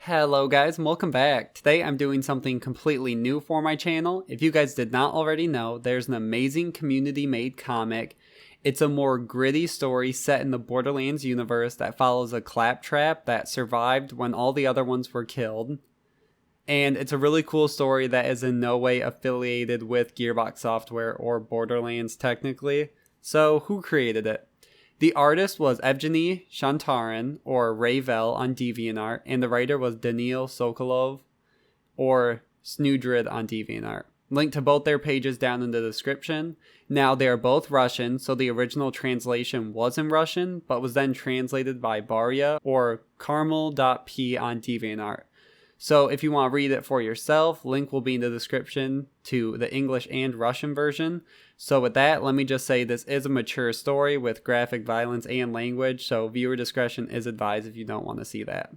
Hello guys and welcome back. Today I'm doing something completely new for my channel. If you guys did not already know, there's an amazing community made comic. It's a more gritty story set in the Borderlands universe that follows a claptrap that survived when all the other ones were killed. And it's a really cool story that is in no way affiliated with Gearbox Software or Borderlands technically. So who created it? The artist was Evgeny Shantarin, or Ravel on DeviantArt, and the writer was Daniil Sokolov, or Snudrid on DeviantArt. Link to both their pages down in the description. Now, they are both Russian, so the original translation was in Russian, but was then translated by Barya, or Carmarol.p on DeviantArt. So if you want to read it for yourself, link will be in the description to the English and Russian version. So with that, let me just say this is a mature story with graphic violence and language, so viewer discretion is advised if you don't want to see that.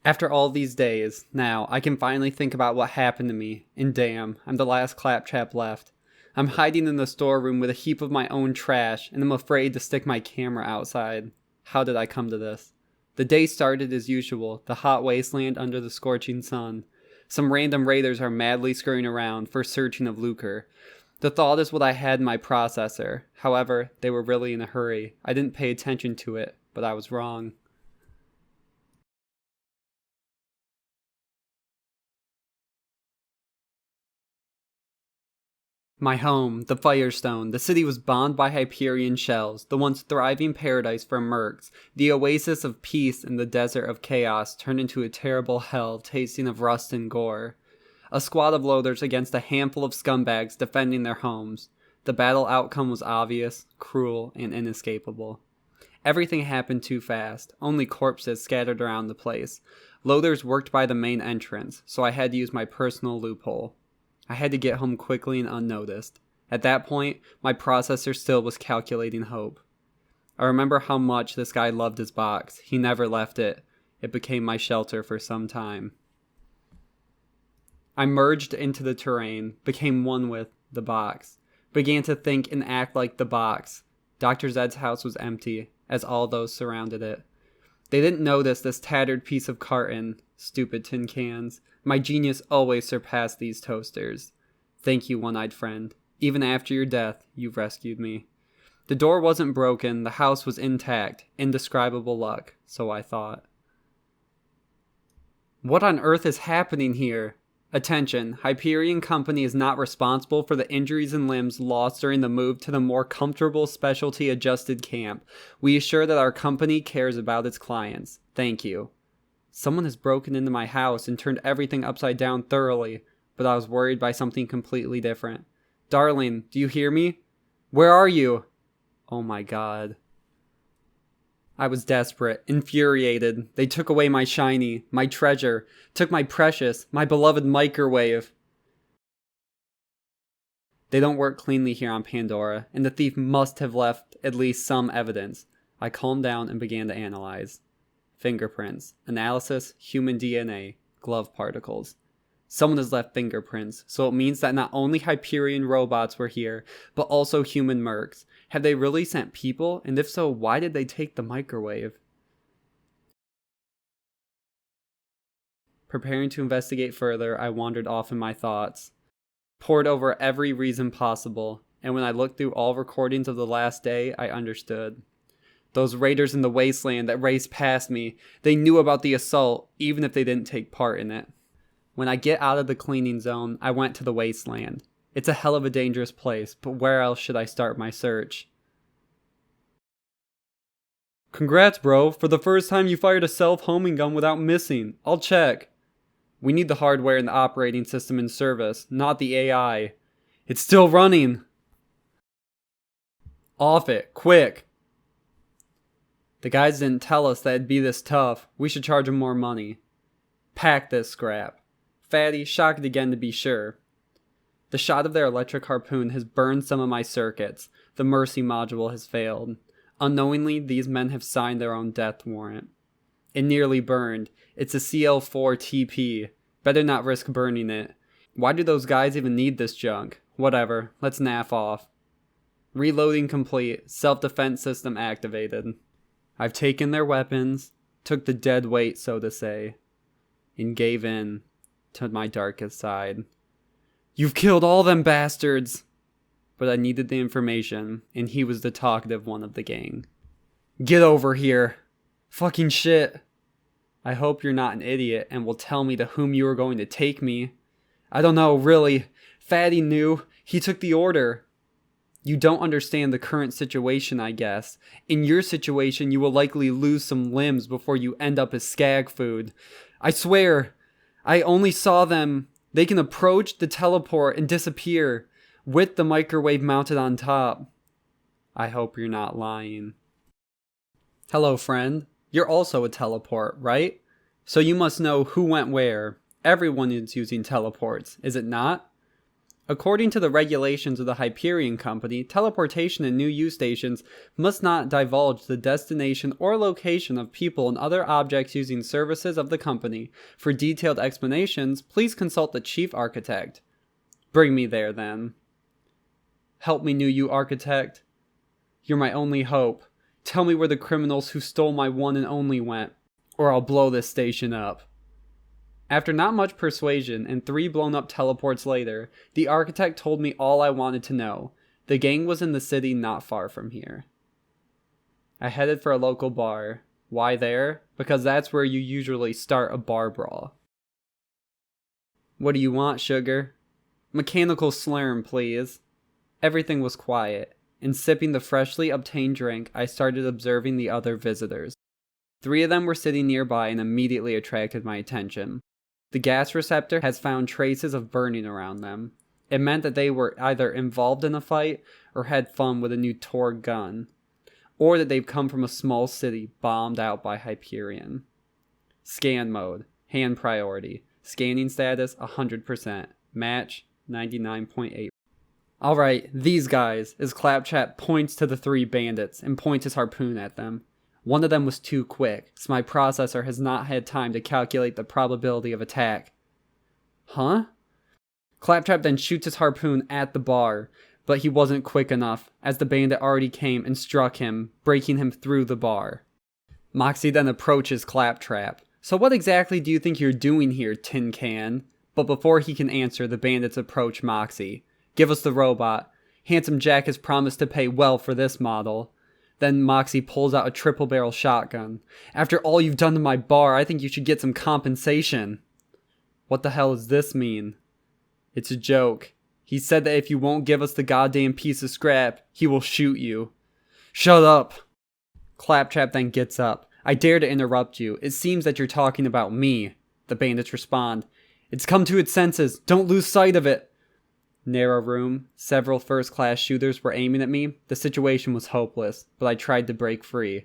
After all these days, now, I can finally think about what happened to me, and damn, I'm the last claptrap left. I'm hiding in the storeroom with a heap of my own trash, and I'm afraid to stick my camera outside. How did I come to this? The day started as usual, the hot wasteland under the scorching sun. Some random raiders are madly scurrying around for searching of lucre. The thought is what I had in my processor. However, they were really in a hurry. I didn't pay attention to it, but I was wrong. My home, the Firestone. The city was bombed by Hyperion shells, the once thriving paradise for mercs. The oasis of peace in the desert of chaos turned into a terrible hell tasting of rust and gore. A squad of loathers against a handful of scumbags defending their homes. The battle outcome was obvious, cruel, and inescapable. Everything happened too fast, only corpses scattered around the place. Loathers worked by the main entrance, so I had to use my personal loophole. I had to get home quickly and unnoticed. At that point, my processor still was calculating hope. I remember how much this guy loved his box. He never left it. It became my shelter for some time. I merged into the terrain, became one with the box, began to think and act like the box. Dr. Zed's house was empty, as all those surrounded it. They didn't notice this tattered piece of carton. Stupid tin cans. My genius always surpassed these toasters. Thank you, one-eyed friend. Even after your death, you've rescued me. The door wasn't broken, the house was intact. Indescribable luck, so I thought. What on earth is happening here? Attention, Hyperion Company is not responsible for the injuries and limbs lost during the move to the more comfortable specialty adjusted camp. We assure that our company cares about its clients. Thank you. Someone has broken into my house and turned everything upside down thoroughly, but I was worried by something completely different. Darling, do you hear me? Where are you? Oh my god. I was desperate, infuriated. They took away my shiny, my treasure, took my precious, my beloved microwave. They don't work cleanly here on Pandora, and the thief must have left at least some evidence. I calmed down and began to analyze. Fingerprints, analysis, human DNA, glove particles. Someone has left fingerprints, so it means that not only Hyperion robots were here, but also human mercs. Have they really sent people? And if so, why did they take the microwave? Preparing to investigate further, I wandered off in my thoughts. Pored over every reason possible, and when I looked through all recordings of the last day, I understood. Those raiders in the wasteland that raced past me, they knew about the assault, even if they didn't take part in it. When I get out of the cleaning zone, I went to the wasteland. It's a hell of a dangerous place, but where else should I start my search? Congrats, bro. For the first time you fired a self-homing gun without missing. I'll check. We need the hardware and the operating system in service, not the AI. It's still running. Off it, quick. The guys didn't tell us that it'd be this tough. We should charge them more money. Pack this scrap. Fatty, shock it again to be sure. The shot of their electric harpoon has burned some of my circuits. The mercy module has failed. Unknowingly, these men have signed their own death warrant. It nearly burned. It's a CL4P-TP. Better not risk burning it. Why do those guys even need this junk? Whatever, let's naff off. Reloading complete. Self-defense system activated. I've taken their weapons. Took the dead weight, so to say. and gave in to my darkest side. You've killed all them bastards! But I needed the information, and he was the talkative one of the gang. Get over here! Fucking shit! I hope you're not an idiot and will tell me to whom you are going to take me. I don't know, really. Fatty knew. He took the order. You don't understand the current situation, I guess. In your situation, you will likely lose some limbs before you end up as skag food. I swear, I only saw them. They can approach the teleport and disappear, with the microwave mounted on top. I hope you're not lying. Hello, friend. You're also a teleport, right? So you must know who went where. Everyone is using teleports, is it not? According to the regulations of the Hyperion Company, teleportation in new use stations must not divulge the destination or location of people and other objects using services of the company. For detailed explanations, please consult the chief architect. Bring me there, then. Help me, new architect. You're my only hope. Tell me where the criminals who stole my one and only went, or I'll blow this station up. After not much persuasion and 3 blown up teleports later, the architect told me all I wanted to know. The gang was in the city not far from here. I headed for a local bar. Why there? Because that's where you usually start a bar brawl. What do you want, sugar? Mechanical slurm, please. Everything was quiet, and sipping the freshly obtained drink, I started observing the other visitors. 3 of them were sitting nearby and immediately attracted my attention. The gas receptor has found traces of burning around them. It meant that they were either involved in a fight or had fun with a new Torg gun, or that they've come from a small city bombed out by Hyperion. Scan mode, hand priority, scanning status 100%, match 99.8. Alright, these guys, as Claptrap points to the 3 bandits and points his harpoon at them. One of them was too quick, so my processor has not had time to calculate the probability of attack. Huh? Claptrap then shoots his harpoon at the bar, but he wasn't quick enough, as the bandit already came and struck him, breaking him through the bar. Moxie then approaches Claptrap. So what exactly do you think you're doing here, Tin Can? But before he can answer, the bandits approach Moxie. Give us the robot. Handsome Jack has promised to pay well for this model. Then Moxie pulls out a triple barrel shotgun. After all you've done to my bar, I think you should get some compensation. What the hell does this mean? It's a joke. He said that if you won't give us the goddamn piece of scrap, he will shoot you. Shut up. Claptrap then gets up. I dare to interrupt you. It seems that you're talking about me. The bandits respond. It's come to its senses. Don't lose sight of it. Narrow room. Several first-class shooters were aiming at me. The situation was hopeless, but I tried to break free.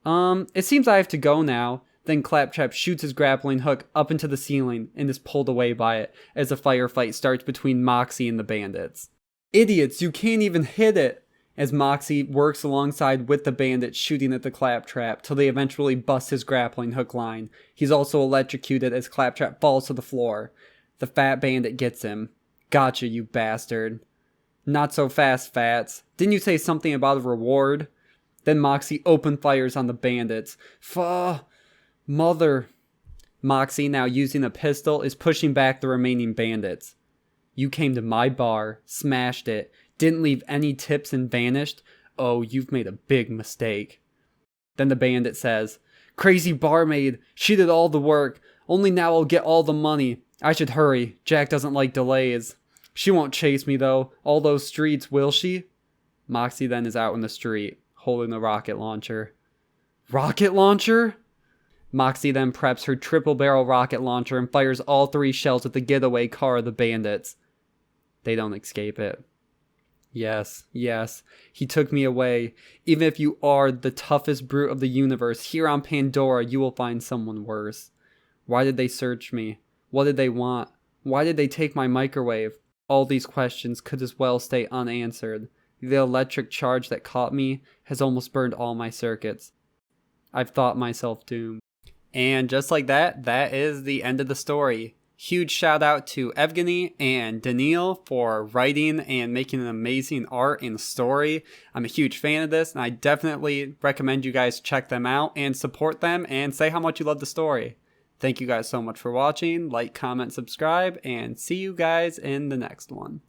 It seems I have to go now. Then Claptrap shoots his grappling hook up into the ceiling and is pulled away by it as a firefight starts between Moxie and the bandits. Idiots, you can't even hit it! As Moxie works alongside with the bandits shooting at the Claptrap till they eventually bust his grappling hook line. He's also electrocuted as Claptrap falls to the floor. The fat bandit gets him. Gotcha, you bastard. Not so fast, Fats. Didn't you say something about a reward? Then Moxie open fires on the bandits. Mother. Moxie, now using a pistol, is pushing back the remaining bandits. You came to my bar, smashed it, didn't leave any tips and vanished? Oh, you've made a big mistake. Then the bandit says, Crazy barmaid, she did all the work. Only now I'll get all the money. I should hurry. Jack doesn't like delays. She won't chase me though. All those streets, will she? Moxie then is out in the street, holding the rocket launcher. Rocket launcher? Moxie then preps her triple barrel rocket launcher and fires all 3 shells at the getaway car of the bandits. They don't escape it. Yes, he took me away. Even if you are the toughest brute of the universe, here on Pandora you will find someone worse. Why did they search me? What did they want? Why did they take my microwave? All these questions could as well stay unanswered. The electric charge that caught me has almost burned all my circuits. I've thought myself doomed. And just like that, that is the end of the story. Huge shout out to Evgeny and Daniil for writing and making an amazing art and story. I'm a huge fan of this, and I definitely recommend you guys check them out and support them and say how much you love the story. Thank you guys so much for watching. Like, comment, subscribe, and see you guys in the next one.